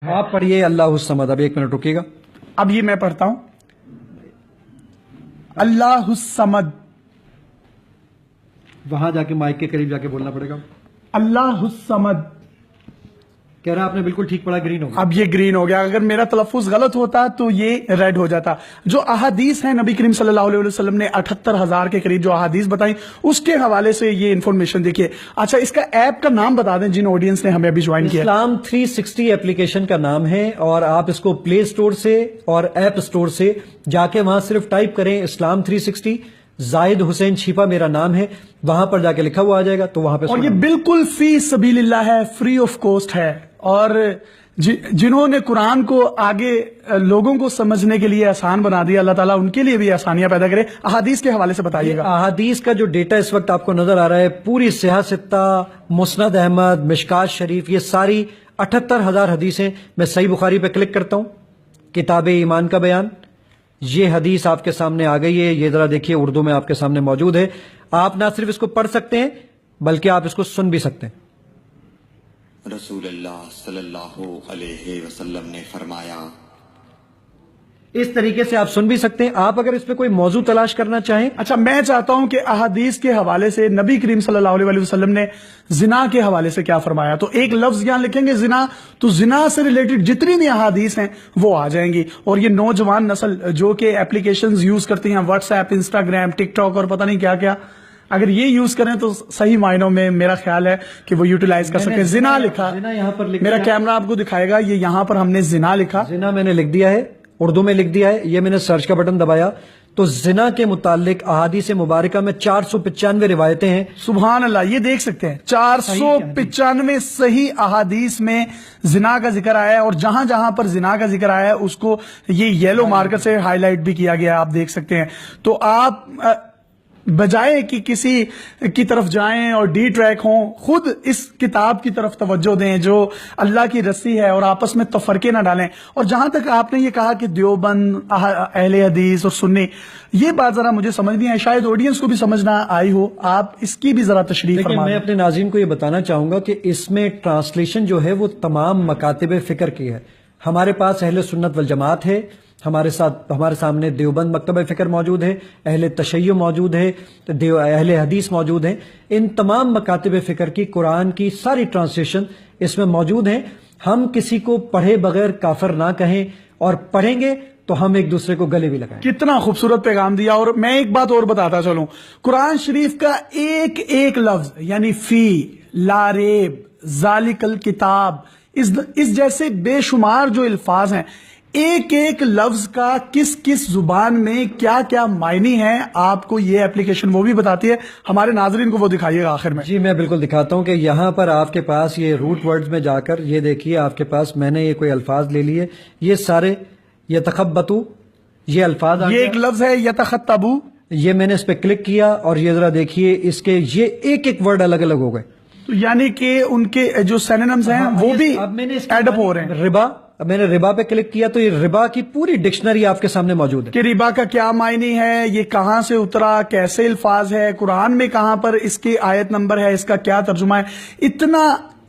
آپ پڑھیے اللہ الصمد. اب 1 منٹ رکیے گا. اب یہ میں پڑھتا ہوں اللہ الصمد. وہاں جا کے مائک کے قریب جا کے بولنا پڑے گا. اللہ الصمد. کہہ رہا آپ نے بالکل ٹھیک پڑھا, گرین ہو گیا. اب یہ گرین ہو گیا. اگر میرا تلفظ غلط ہوتا تو یہ ریڈ ہو جاتا. جو احادیث ہیں نبی کریم صلی اللہ علیہ وسلم نے 78,000 کے قریب جو احادیث بتائیں اس کے حوالے سے یہ انفارمیشن دیکھیے. اچھا, اس کا ایپ کا نام بتا دیں جن آڈینس نے ہمیں ابھی جوائن کیا. اسلام 360 اپلیکیشن کا نام ہے, اور آپ اس کو پلے اسٹور سے اور ایپ اسٹور سے جا کے وہاں صرف ٹائپ کریں اسلام 360. زاہد حسین چھیپا میرا نام ہے, وہاں پر جا کے لکھا ہوا آ جائے گا تو وہاں پہ. اور یہ بالکل فی سبیل اللہ ہے, فری آف کاسٹ ہے. اور جنہوں نے قرآن کو آگے لوگوں کو سمجھنے کے لیے آسان بنا دیا, اللہ تعالیٰ ان کے لیے بھی آسانیاں پیدا کرے. احادیث کے حوالے سے بتائیے گا. احادیث کا جو ڈیٹا اس وقت آپ کو نظر آ رہا ہے, پوری صحیح ستہ, مسند احمد, مشکات شریف, یہ ساری 78,000 حدیثیں. میں صحیح بخاری پہ کلک کرتا ہوں, کتاب ایمان کا بیان, یہ حدیث آپ کے سامنے آ گئی ہے. یہ ذرا دیکھیے, اردو میں آپ کے سامنے موجود ہے. آپ نہ صرف اس کو پڑھ سکتے ہیں بلکہ آپ اس کو سن بھی سکتے ہیں. رسول اللہ صلی اللہ علیہ وسلم نے فرمایا. اس طریقے سے آپ سن بھی سکتے ہیں. آپ اگر اس پہ کوئی موضوع تلاش کرنا چاہیں. اچھا, میں چاہتا ہوں کہ احادیث کے حوالے سے نبی کریم صلی اللہ علیہ وسلم نے زنا کے حوالے سے کیا فرمایا, تو ایک لفظ یہاں لکھیں گے زنا, تو زنا سے ریلیٹڈ جتنی بھی احادیث ہیں وہ آ جائیں گی. اور یہ نوجوان نسل جو کہ اپلیکیشنز یوز کرتی ہیں, واٹس ایپ, انسٹاگرام, ٹک ٹاک اور پتہ نہیں کیا کیا, اگر یہ یوز کریں تو صحیح معنوں میں میرا خیال ہے کہ وہ یوٹیلائز کر سکتے. زنا لکھا, میرا کیمرہ آپ کو دکھائے گا, یہ یہاں پر ہم نے زنا لکھا. زنا میں نے لکھ دیا ہے, اردو میں لکھ دیا ہے. یہ میں نے سرچ کا بٹن دبایا تو زنا کے متعلق احادیث مبارکہ میں 495 روایتیں ہیں. سبحان اللہ, یہ دیکھ سکتے ہیں 495 صحیح احادیث میں زنا کا ذکر آیا ہے. اور جہاں جہاں پر زنا کا ذکر آیا ہے اس کو یہ یلو مارکر سے ہائی لائٹ بھی کیا گیا ہے, آپ دیکھ سکتے ہیں. تو آپ بجائے کہ کسی کی طرف جائیں اور ڈی ٹریک ہوں, خود اس کتاب کی طرف توجہ دیں جو اللہ کی رسی ہے, اور آپس میں تفرقے نہ ڈالیں. اور جہاں تک آپ نے یہ کہا کہ دیوبند, اہل حدیث اور سنی, یہ بات ذرا مجھے سمجھ نہیں ہے, شاید آڈینس کو بھی سمجھنا آئی ہو, آپ اس کی بھی ذرا تشریح فرمائیں. میں اپنے ناظرین کو یہ بتانا چاہوں گا کہ اس میں ٹرانسلیشن جو ہے وہ تمام مکاتب فکر کی ہے. ہمارے پاس اہل سنت والجماعت ہے, ہمارے سامنے دیوبند مکتبہ فکر موجود ہے, اہل تشیع موجود ہے, اہل حدیث موجود ہیں. ان تمام مکاتب فکر کی قرآن کی ساری ٹرانسلیشن اس میں موجود ہیں. ہم کسی کو پڑھے بغیر کافر نہ کہیں, اور پڑھیں گے تو ہم ایک دوسرے کو گلے بھی لگائیں. کتنا خوبصورت پیغام دیا. اور میں ایک بات اور بتاتا چلوں, قرآن شریف کا ایک ایک لفظ, یعنی فی, لا ریب, ذالک الکتاب, اس جیسے بے شمار جو الفاظ ہیں, ایک ایک لفظ کا کس کس زبان میں کیا کیا معنی ہے, آپ کو یہ اپلیکیشن وہ بھی بتاتی ہے. ہمارے ناظرین کو وہ دکھائیے گا آخر میں. جی میں بالکل دکھاتا ہوں کہ یہاں پر آپ کے پاس یہ روٹ ورڈز میں جا کر یہ دیکھیے, آپ کے پاس میں نے یہ کوئی الفاظ لے لیے, یہ سارے یتخبطو, یہ الفاز یہ ایک لفظ ہے یتخطبو, یہ میں نے اس پہ کلک کیا اور یہ ذرا دیکھیے اس کے یہ ایک ایک ورڈ الگ الگ ہو گئے. یعنی کہ ان کے جو سینونمز ہیں وہ بھی ایڈ اپ ہو رہے ہیں. ربا, میں نے ربا پہ کلک کیا تو یہ ربا کی پوری ڈکشنری آپ کے سامنے موجود ہے کہ ربا کا کیا معنی ہے, یہ کہاں سے اترا, کیسے الفاظ ہے, قرآن میں کہاں پر اس کی آیت نمبر ہے, اس کا کیا ترجمہ ہے. اتنا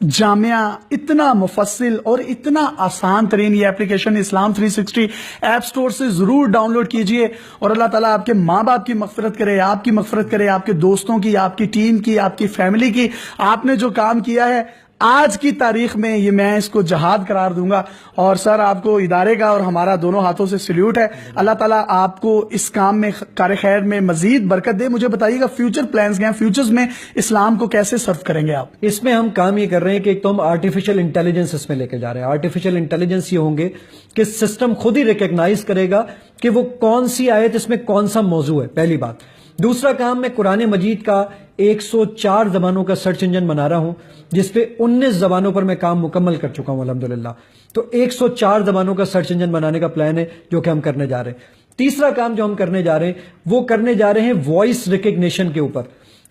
جامعہ, اتنا مفصل اور اتنا آسان ترین یہ اپلیکیشن اسلام 360 ایپ سٹور سے ضرور ڈاؤن لوڈ کیجئے. اور اللہ تعالیٰ آپ کے ماں باپ کی مغفرت کرے, آپ کی مغفرت کرے, آپ کے دوستوں کی, آپ کی ٹیم کی, آپ کی فیملی کی. آپ نے جو کام کیا ہے آج کی تاریخ میں, یہ میں اس کو جہاد قرار دوں گا. اور سر آپ کو ادارے کا اور ہمارا دونوں ہاتھوں سے سلیوٹ ہے. اللہ تعالیٰ آپ کو اس کام میں, کار خیر میں مزید برکت دے. مجھے بتائیے گا فیوچر پلانز کیا ہیں, فیوچرز میں اسلام کو کیسے سرو کریں گے آپ؟ اس میں ہم کام یہ کر رہے ہیں کہ ایک تو ہم آرٹیفیشل انٹیلیجنس اس میں لے کے جا رہے ہیں. آرٹیفیشل انٹیلیجنس یہ ہوں گے کہ سسٹم خود ہی ریکگنائز کرے گا کہ وہ کون سی آیت اس میں کون سا موضوع ہے, پہلی بات. دوسرا کام, میں قرآن مجید کا 104 زبانوں کا سرچ انجن بنا رہا ہوں, جس پہ 19 زبانوں پر میں کام مکمل کر چکا ہوں الحمدللہ. تو 104 زبانوں کا سرچ انجن بنانے کا پلان ہے جو کہ ہم کرنے جا رہے ہیں. تیسرا کام جو ہم کرنے جا رہے ہیں وہ کرنے جا رہے ہیں وائس ریکگنیشن کے اوپر.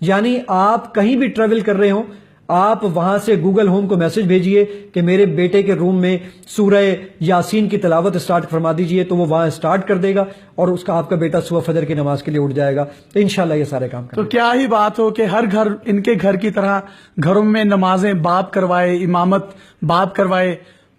یعنی آپ کہیں بھی ٹریول کر رہے ہوں, آپ وہاں سے گوگل ہوم کو میسج بھیجئے کہ میرے بیٹے کے روم میں سورہ یاسین کی تلاوت سٹارٹ فرما دیجئے, تو وہ وہاں سٹارٹ کر دے گا, اور اس کا آپ کا بیٹا صبح فجر کی نماز کے لیے اٹھ جائے گا. تو انشاءاللہ یہ سارے کام کریں. تو کیا ہی بات ہو کہ ہر گھر ان کے گھر کی طرح گھروں میں نمازیں باپ کروائے, امامت باپ کروائے,